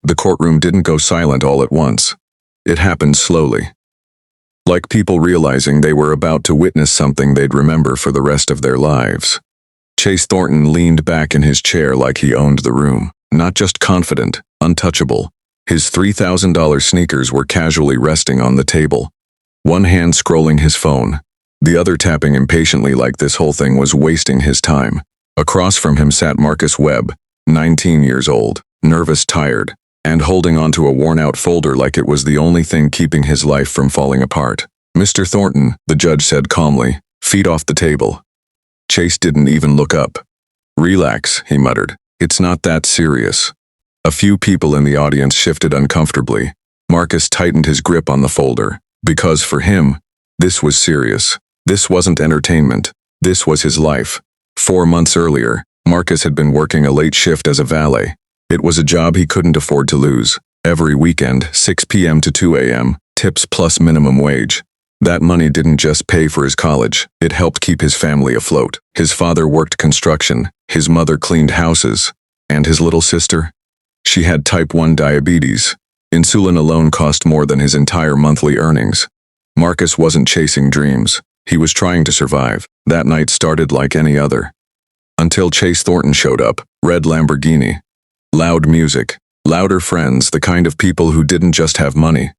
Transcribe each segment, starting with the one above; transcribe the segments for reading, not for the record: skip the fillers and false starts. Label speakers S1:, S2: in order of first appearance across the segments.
S1: The courtroom didn't go silent all at once. It happened slowly. Like people realizing they were about to witness something they'd remember for the rest of their lives. Chase Thornton leaned back in his chair like he owned the room, not just confident, untouchable. His $3,000 sneakers were casually resting on the table, one hand scrolling his phone, the other tapping impatiently like this whole thing was wasting his time. Across from him sat Marcus Webb, 19 years old, nervous, tired, and holding onto a worn-out folder like it was the only thing keeping his life from falling apart. "Mr. Thornton," the judge said calmly, "feet off the table." Chase didn't even look up. "Relax," he muttered. "It's not that serious." A few people in the audience shifted uncomfortably. Marcus tightened his grip on the folder, because for him, this was serious. This wasn't entertainment. This was his life. 4 months earlier, Marcus had been working a late shift as a valet. It was a job he couldn't afford to lose. Every weekend, 6 p.m. to 2 a.m., tips plus minimum wage. That money didn't just pay for his college, it helped keep his family afloat. His father worked construction, his mother cleaned houses, and his little sister? She had type 1 diabetes. Insulin alone cost more than his entire monthly earnings. Marcus wasn't chasing dreams. He was trying to survive. That night started like any other. Until Chase Thornton showed up, red Lamborghini. Loud music, louder friends, the kind of people who didn't just have money.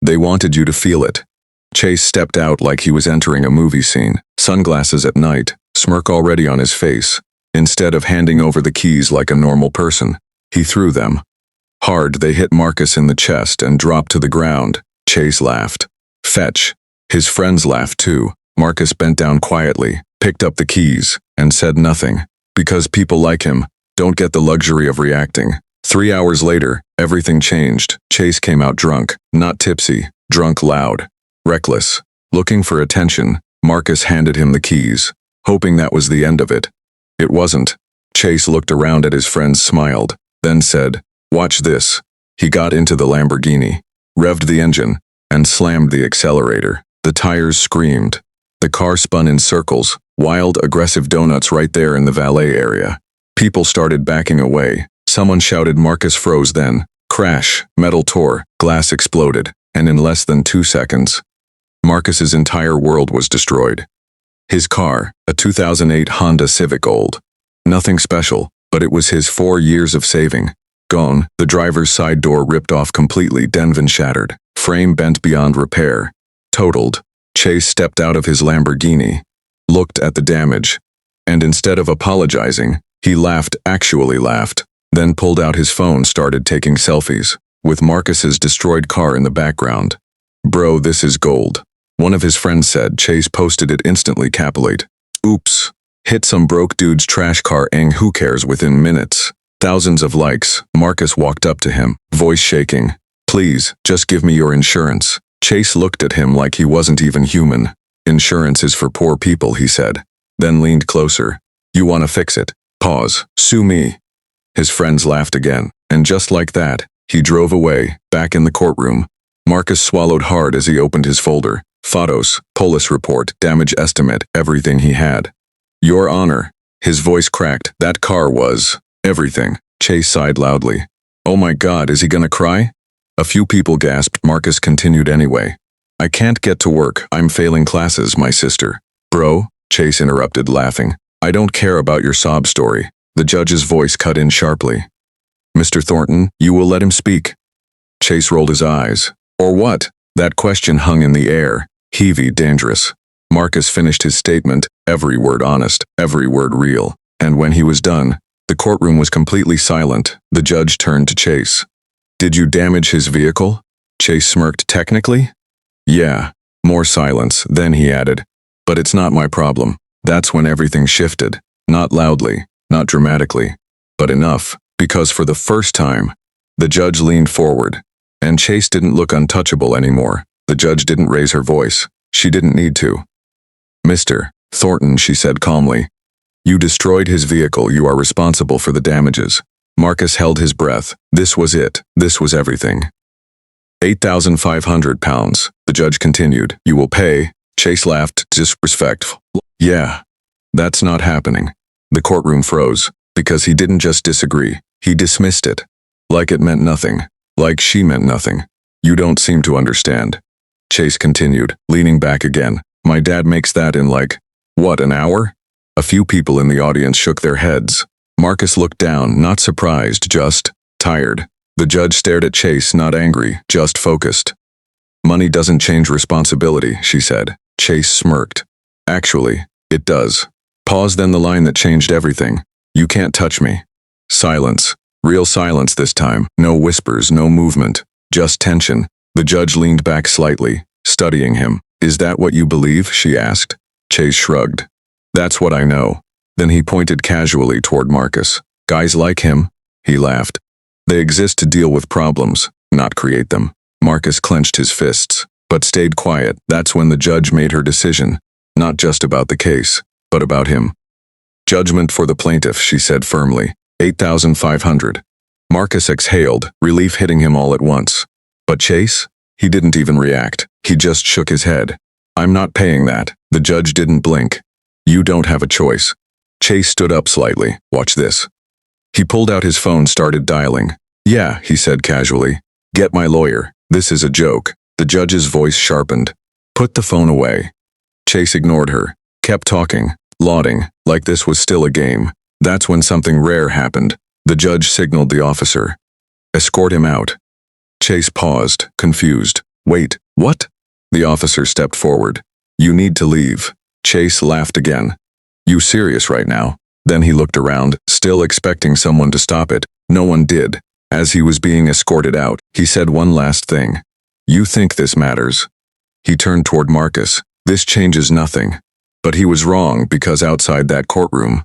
S1: They wanted you to feel it. Chase stepped out like he was entering a movie scene, sunglasses at night, smirk already on his face. Instead of handing over the keys like a normal person, he threw them. Hard, they hit Marcus in the chest and dropped to the ground. Chase laughed. "Fetch." His friends laughed too. Marcus bent down quietly, picked up the keys, and said nothing. Because people like him don't get the luxury of reacting. 3 hours later, everything changed. Chase came out drunk, not tipsy, drunk loud, reckless. Looking for attention, Marcus handed him the keys, hoping that was the end of it. It wasn't. Chase looked around at his friends, smiled, then said, "Watch this." He got into the Lamborghini, revved the engine, and slammed the accelerator. The tires screamed. The car spun in circles, wild, aggressive donuts right there in the valet area. People started backing away. Someone shouted. Marcus froze then. Crash, metal tore, glass exploded, and in less than 2 seconds, Marcus's entire world was destroyed. His car, a 2008 Honda Civic Gold. Nothing special, but it was his 4 years of saving. Gone, the driver's side door ripped off completely, Denvin shattered, frame bent beyond repair. Totaled. Chase stepped out of his Lamborghini, looked at the damage, and instead of apologizing, he laughed, actually laughed, then pulled out his phone, started taking selfies, with Marcus's destroyed car in the background. "Bro, this is gold," one of his friends said. Chase posted it instantly, capulate. "Oops. Hit some broke dude's trash car, who cares?" Within minutes. Thousands of likes. Marcus walked up to him, voice shaking. "Please, just give me your insurance." Chase looked at him like he wasn't even human. "Insurance is for poor people," he said, then leaned closer. "You want to fix it? Pause. Sue me." His friends laughed again, and just like that, he drove away, back in the courtroom. Marcus swallowed hard as he opened his folder. Photos, police report, damage estimate, everything he had. "Your Honor." His voice cracked. "That car was everything." Chase sighed loudly. "Oh my God, is he gonna cry?" A few people gasped. Marcus continued anyway. "I can't get to work. I'm failing classes, my sister." "Bro," Chase interrupted, laughing. "I don't care about your sob story." The judge's voice cut in sharply. "Mr. Thornton, you will let him speak." Chase rolled his eyes. "Or what?" That question hung in the air, heavy, dangerous. Marcus finished his statement, every word honest, every word real. And when he was done, the courtroom was completely silent. The judge turned to Chase. "Did you damage his vehicle?" Chase smirked. "Technically? Yeah." More silence. Then he added, "But it's not my problem." That's when everything shifted. Not loudly, not dramatically, but enough, because for the first time, the judge leaned forward, and Chase didn't look untouchable anymore. The judge didn't raise her voice. She didn't need to. "Mr. Thornton," she said calmly, "you destroyed his vehicle. You are responsible for the damages." Marcus held his breath. This was it. This was everything. £8,500, the judge continued. "You will pay." Chase laughed, disrespectful. "Yeah, that's not happening." The courtroom froze, because he didn't just disagree, he dismissed it. Like it meant nothing. Like she meant nothing. You don't seem to understand. Chase continued, leaning back again. My dad makes that in like, what, an hour? A few people in the audience shook their heads. Marcus looked down, not surprised, just tired. The judge stared at Chase, not angry, just focused. Money doesn't change responsibility, she said. Chase smirked. Actually, it does. Pause, then the line that changed everything. You can't touch me. Silence. Real silence this time. No whispers, no movement. Just tension. The judge leaned back slightly, studying him. Is that what you believe? She asked. Chase shrugged. That's what I know. Then he pointed casually toward Marcus. Guys like him? He laughed. They exist to deal with problems, not create them. Marcus clenched his fists, but stayed quiet. That's when the judge made her decision. Not just about the case, but about him. Judgment for the plaintiff, she said firmly. 8,500. Marcus exhaled, relief hitting him all at once. But Chase? He didn't even react. He just shook his head. I'm not paying that. The judge didn't blink. You don't have a choice. Chase stood up slightly. Watch this. He pulled out his phone, started dialing. Yeah, he said casually. Get my lawyer. This is a joke. The judge's voice sharpened. Put the phone away. Chase ignored her, kept talking, lauding, like this was still a game. That's when something rare happened. The judge signaled the officer. Escort him out. Chase paused, confused. Wait, what? The officer stepped forward. You need to leave. Chase laughed again. You serious right now? Then he looked around, still expecting someone to stop it. No one did. As he was being escorted out, he said one last thing. You think this matters? He turned toward Marcus. This changes nothing. But he was wrong, because outside that courtroom,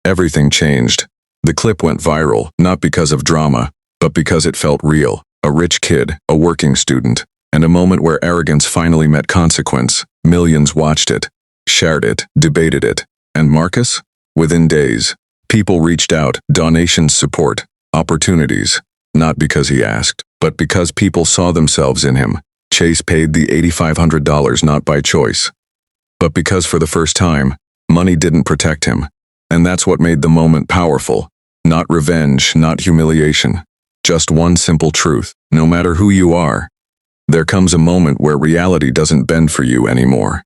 S1: everything changed. The clip went viral, not because of drama, but because it felt real. A rich kid, a working student, and a moment where arrogance finally met consequence. Millions watched it, shared it, debated it. And Marcus? Within days, people reached out, donations, support, opportunities. Not because he asked, but because people saw themselves in him. Chase paid the $8,500 not by choice, but because for the first time, money didn't protect him. And that's what made the moment powerful. Not revenge, not humiliation. Just one simple truth. No matter who you are, there comes a moment where reality doesn't bend for you anymore.